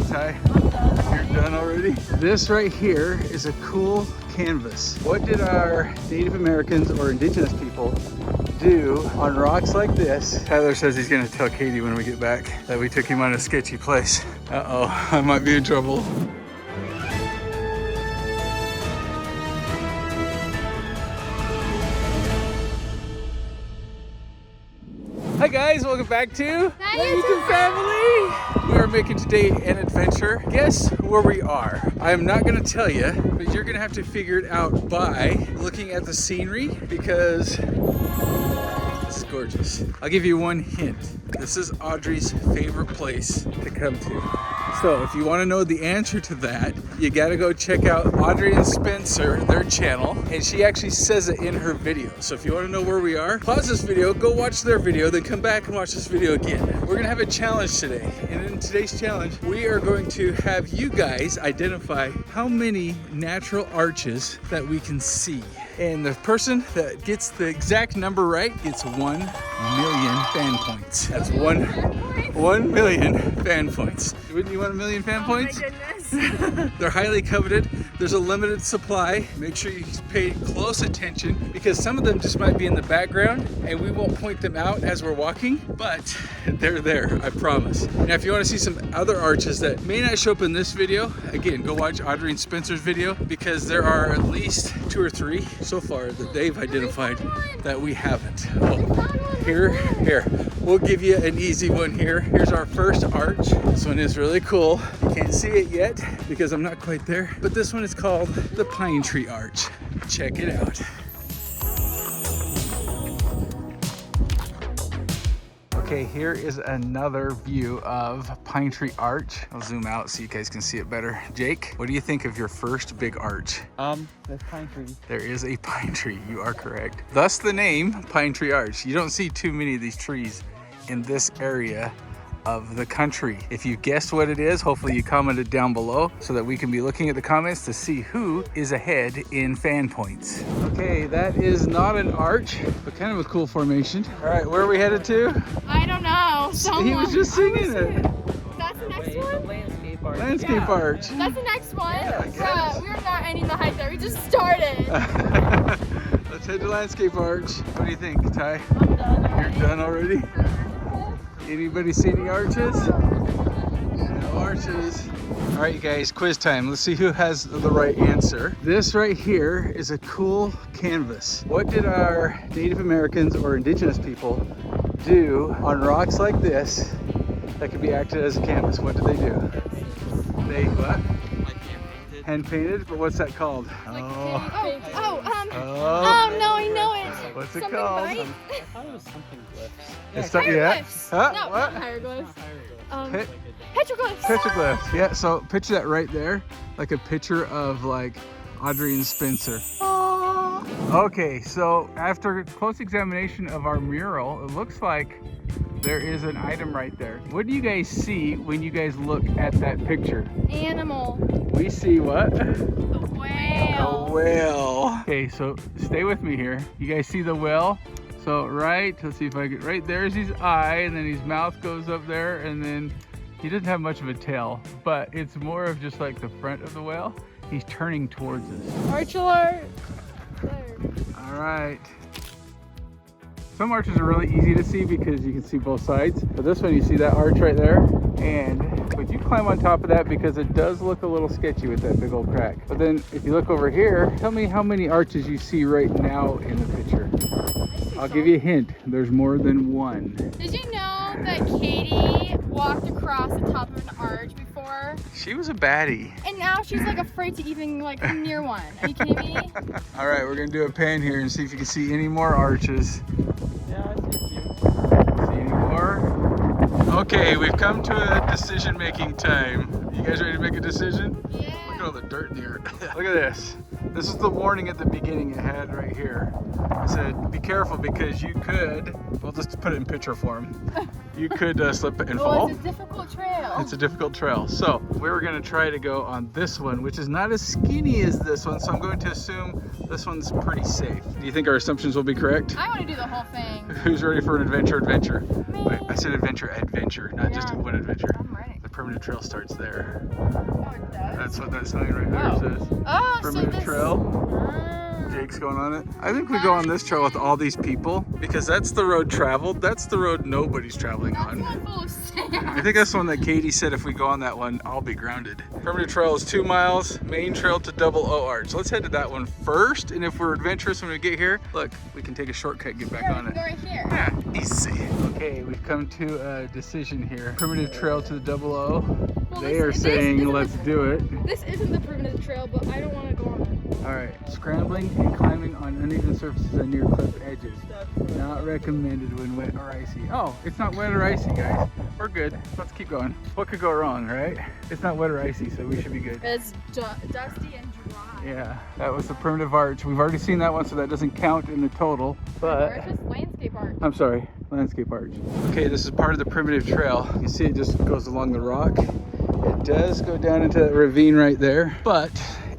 Ty? You're done already? This right here is a cool canvas. What did our Native Americans or indigenous people do on rocks like this? Tyler says he's gonna tell Katie when we get back that we took him on a sketchy place. Uh-oh, I might be in trouble. Hi guys, welcome back to the YouTube family. We are making today an adventure. Guess where we are? I am not gonna tell you, but you're gonna have to figure it out by looking at the scenery because this is gorgeous. I'll give you one hint. This is Audrey's favorite place to come to. So if you want to know the answer to that, you got to go check out Audrey and Spencer, their channel, and she actually says it in her video. So if you want to know where we are, pause this video, go watch their video, then come back and watch this video again. We're going to have a challenge today. And in today's challenge, we are going to have you guys identify how many natural arches that we can see. And the person that gets the exact number right gets 1 million fan points. That's 1 million fan points. Wouldn't you want 1 million fan points? Oh my goodness. They're highly coveted. There's a limited supply. Make sure you pay close attention because some of them just might be in the background and we won't point them out as we're walking, but they're there, I promise. Now, if you want to see some other arches that may not show up in this video, again, go watch Audrey and Spencer's video because there are at least 2 or 3 so far that they've identified that we haven't. Oh, here. We'll give you an easy one here. Here's our first arch. This one is really cool. You can't see it yet because I'm not quite there, but this one is called the Pine Tree Arch. Check it out. Okay, here is another view of Pine Tree Arch. I'll zoom out so you guys can see it better. Jake, what do you think of your first big arch? That's pine tree. There is a pine tree, you are correct. Thus the name Pine Tree Arch. You don't see too many of these trees in this area of the country. If you guessed what it is, hopefully you commented down below so that we can be looking at the comments to see who is ahead in fan points. Okay, that is not an arch, but kind of a cool formation. All right, where are we headed to? I don't know. He was just singing it. That's the next one? Landscape arch. Landscape arch. That's the next one? Yeah, I guess. We are not ending the hike there. We just started. Let's head to Landscape Arch. What do you think, Ty? I'm done. You're done already? Anybody see any arches? No arches. All right, you guys, quiz time. Let's see who has the right answer. This right here is a cool canvas. What did our Native Americans or indigenous people do on rocks like this that could be acted as a canvas? What did they do? They what? Like hand-painted. Hand painted, but what's that called? No, I know it. What's it Something called? bite? I thought it was something glyphs. It's Hieroglyphs. Huh? No, What? not hieroglyphs. Pit- Petroglyphs. Petroglyphs. Yeah, so picture that right there, like a picture of like Audrey and Spencer. Okay, so after close examination of our mural, it looks like there is an item right there. What do you guys see when you guys look at that picture? Animal. We see what? A whale. A whale. Okay, so stay with me here. You guys see the whale? So let's see if I get, right there's his eye, and then his mouth goes up there, and then he doesn't have much of a tail, but it's more of just like the front of the whale. He's turning towards us. Arch alert. All right. Some arches are really easy to see because you can see both sides, but this one you see that arch right there, but you climb on top of that because it does look a little sketchy with that big old crack. But then if you look over here, tell me how many arches you see right now in the picture. I'll give you a hint. There's more than one. Did you know that Katie walked across the top of an arch before? She was a baddie. And now she's like afraid to even like come near one. Are you kidding me? All right, we're gonna do a pan here and see if you can see any more arches. Yeah, I see a few. See any more? Okay, we've come to a decision-making time. You guys ready to make a decision? Yeah. Look at all the dirt in here. Look at this. This is the warning at the beginning it had right here. It said, be careful because you could, we'll just put it in picture form. You could slip and fall. It's a difficult trail. It's a difficult trail. So we were gonna try to go on this one, which is not as skinny as this one. So I'm going to assume this one's pretty safe. Do you think our assumptions will be correct? I want to do the whole thing. Who's ready for an adventure? Me. Wait, I said adventure, not just Yeah. one adventure. I'm ready. The Primitive Trail starts there. Oh, it does? That's what that sign right there says. Oh, Primitive so this... Trail. Jake's going on it. I think we go on this trail with all these people because that's the road traveled. That's the road nobody's traveling on. That's one full of sand. I think that's the one that Katie said if we go on that one, I'll be grounded. Primitive Trail is 2 miles, main trail to Double O Arch. Let's head to that one first, and if we're adventurous when we get here, look, we can take a shortcut and get back on it. Go right here. Yeah, easy. Okay, we've come to a decision here. Primitive Trail to the Double O. Well, They are saying let's do it. This isn't the primitive trail, but I don't want to go on it. All right, scrambling and climbing on uneven surfaces and near cliff edges. Not recommended when wet or icy. Oh, it's not wet or icy, guys. We're good. Let's keep going. What could go wrong, right? It's not wet or icy, so we should be good. It's dusty and dry. Yeah, that was the primitive arch. We've already seen that one, so that doesn't count in the total. But It's just landscape art. I'm sorry, landscape arch. Okay, this is part of the primitive trail. You see it just goes along the rock. It does go down into that ravine right there, but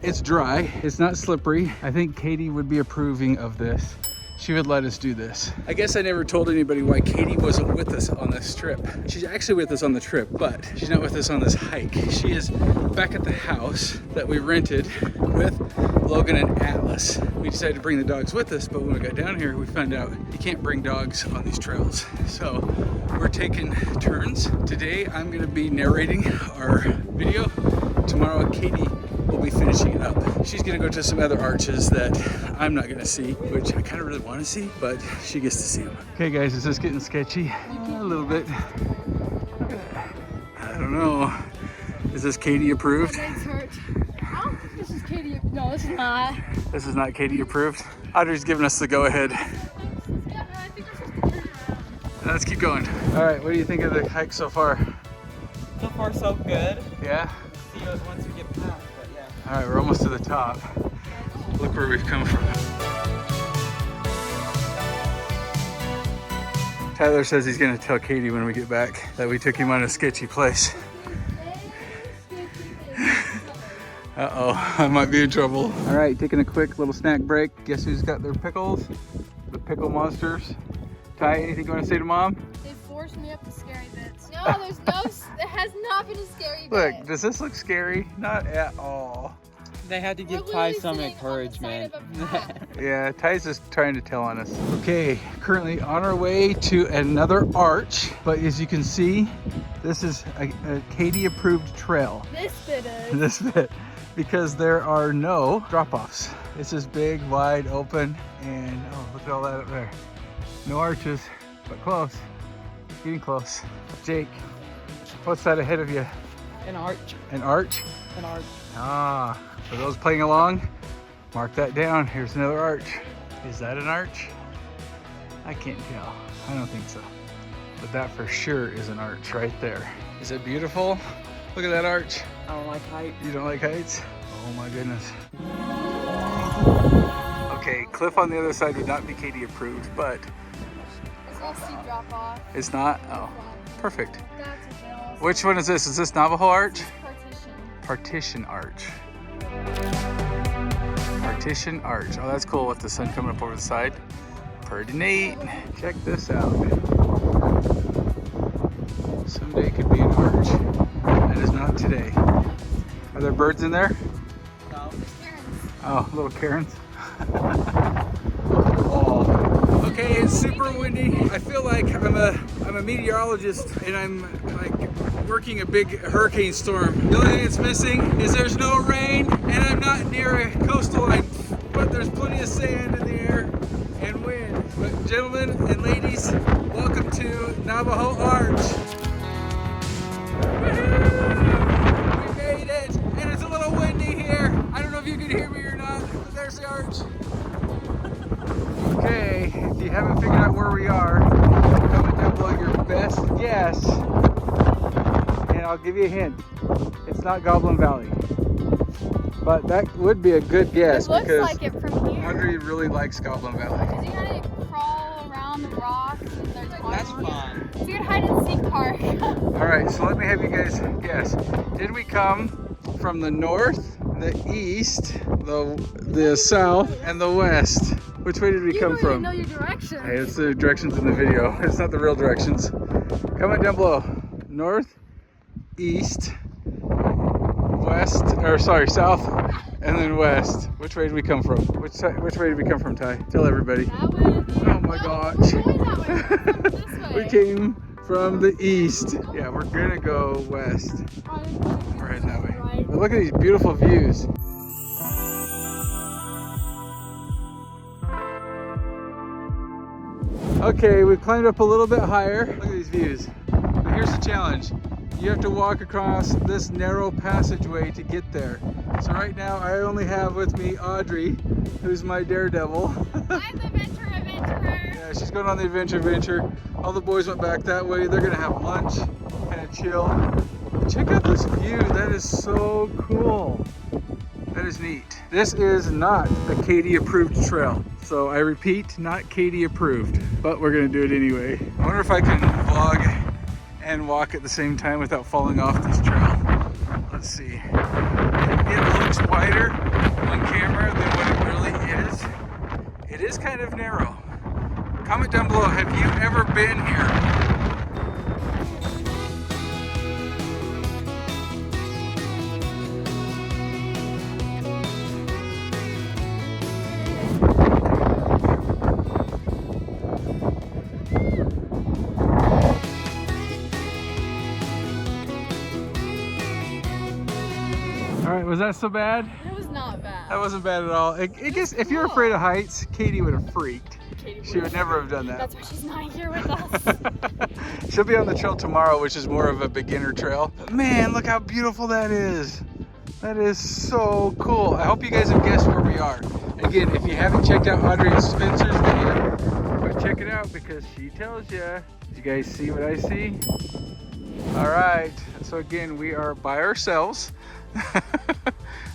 it's dry. It's not slippery. I think Katie would be approving of this. She would let us do this. I guess I never told anybody why Katie wasn't with us on this trip. She's actually with us on the trip, but she's not with us on this hike. She is back at the house that we rented with Logan and Atlas. We decided to bring the dogs with us, but when we got down here, we found out you can't bring dogs on these trails. So we're taking turns. Today, I'm gonna be narrating our video. Tomorrow, Katie will be finishing it up. She's gonna go to some other arches that I'm not gonna see, which I kind of really want to see, but she gets to see them. Okay guys, is this getting sketchy? A little bit. I don't know. Is this Katie approved? My legs hurt. I don't think this is Katie. No, this is not. This is not Katie approved. Audrey's giving us the go ahead. Yeah, no, I think we're supposed to turn around. Let's keep going. All right, what do you think of the hike so far? So far, so good. Yeah? See you once we get past, but yeah. All right, we're almost to the top. Look where we've come from. Tyler says he's gonna tell Katie when we get back that we took him on a sketchy place. Uh-oh, I might be in trouble. All right, taking a quick little snack break. Guess who's got their pickles? The pickle monsters. Ty, anything you wanna say to Mom? They forced me up the scary bits. No, there's no, it has not been a scary bit. Look, does this look scary? Not at all. They had to give We're Ty literally some sitting on the encouragement. side of a path. Yeah, Ty's just trying to tell on us. Okay, currently on our way to another arch, but as you can see, this is a Katie approved trail. This bit is. This bit, because there are no drop-offs. It's just big, wide open, and oh, look at all that up there. No arches, but close, getting close. Jake, what's that ahead of you? An arch. An arch? An arch. Ah, for those playing along, mark that down. Here's another arch. Is that an arch? I can't tell. I don't think so. But that for sure is an arch right there. Is it beautiful? Look at that arch. I don't like height. You don't like heights? Oh my goodness. Okay, cliff on the other side would not be Katie approved, but It's all steep drop off. it's not? Oh, perfect. That's what else. Which one is this? Is this Navajo arch? Partition. Partition arch. Partition arch. Oh, that's cool with the sun coming up over the side. Pretty neat. Check this out. Someday could be an arch. That is not today. Are there birds in there? No. Oh, little Karens. Okay, it's super windy. I feel like I'm a meteorologist and I'm like working a big hurricane storm. The only thing that's missing is there's no rain and I'm not near a coastal line, but there's plenty of sand in the air and wind. But gentlemen and ladies, welcome to Navajo Arch. Woohoo! We made it, and it's a little windy here. I don't know if you can hear me or not, but there's the arch. Okay, if you haven't figured out where we are, comment down below your best guess, and I'll give you a hint. It's not Goblin Valley, but that would be a good guess It looks because like it from here. Audrey really likes Goblin Valley. Because you gotta crawl around the rocks and there's water. That's fun. It's a good hide and seek park. All right, so let me have you guys guess. Did we come from the north, the east, the south, and the west? Which way did we come from? You know your directions. Hey, it's the directions in the video. It's not the real directions. Comment down below. North, east, west, or sorry, south, and then west. Which way did we come from? Which way did we come from, Ty? Tell everybody. That way. Oh my gosh. We're going that way. We're from this way. We came from the east. Yeah, we're gonna go west. We're heading that way. But look at these beautiful views. Okay, we've climbed up a little bit higher. Look at these views. But here's the challenge. You have to walk across this narrow passageway to get there. So right now I only have with me Audrey, who's my daredevil. I'm the adventurer. Yeah, she's going on the adventure. All the boys went back that way. They're gonna have lunch, kind of chill. Check out this view. That is so cool. That is neat. This is not a Katie approved trail. So I repeat, not Katie approved, but we're gonna do it anyway. I wonder if I can vlog and walk at the same time without falling off this trail. Let's see. It looks wider on camera than what it really is. It is kind of narrow. Comment down below, have you ever been here? All right, was that so bad? It was not bad. That wasn't bad at all. I guess if you're afraid of heights, Katie would have freaked. She would never have done that. That's why she's not here with us. She'll be on the trail tomorrow, which is more of a beginner trail. But man, look how beautiful that is. That is so cool. I hope you guys have guessed where we are. Again, if you haven't checked out Audrey and Spencer's video, go check it out because she tells you. Did you guys see what I see? All right, so again, we are by ourselves.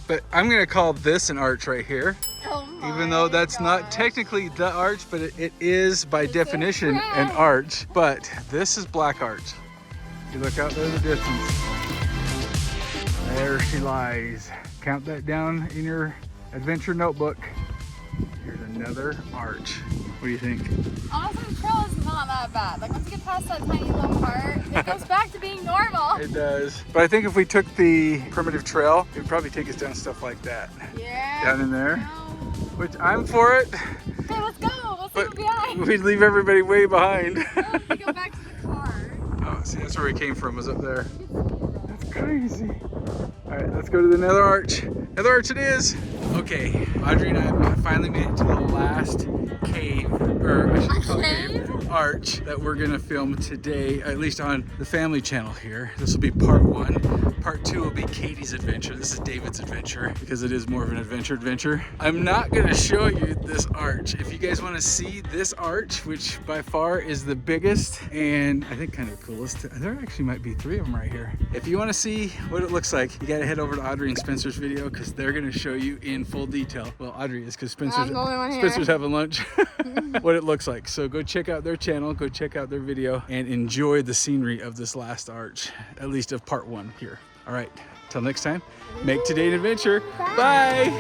But I'm gonna call this an arch right here. Oh my Even though that's not technically the arch, but it is by definition an arch. But this is Black Arch. You look out there in the distance. There she lies. Count that down in your adventure notebook. Here's another arch. What do you think? Honestly, the trail is not that bad. Like once you get past that tiny little part, it goes back to being normal. It does. But I think if we took the primitive trail, it would probably take us down stuff like that. Yeah. Down in there. Which I'm for it. Okay, let's go. Let's But go behind. we'd leave everybody way behind. We go back to the car. Oh, see, that's where we came from, was up there. That's crazy. All right, let's go to the nether arch. Nether arch it is. Okay, Audrey and I finally made it to the last cave, or I should call it cave, arch that we're gonna film today, at least on the family channel here. This will be part 1. Part 2 will be Katie's adventure. This is David's adventure because it is more of an adventure. I'm not gonna show you this arch. If you guys wanna see this arch, which by far is the biggest and I think kind of coolest, there actually might be 3 of them right here. If you wanna see what it looks like, you gotta head over to Audrey and Spencer's video because they're gonna show you in full detail. Well, Audrey is because Spencer's having lunch. What it looks like. So go check out their channel, go check out their video and enjoy the scenery of this last arch, at least of part 1 here. All right, till next time, make today an adventure. Bye.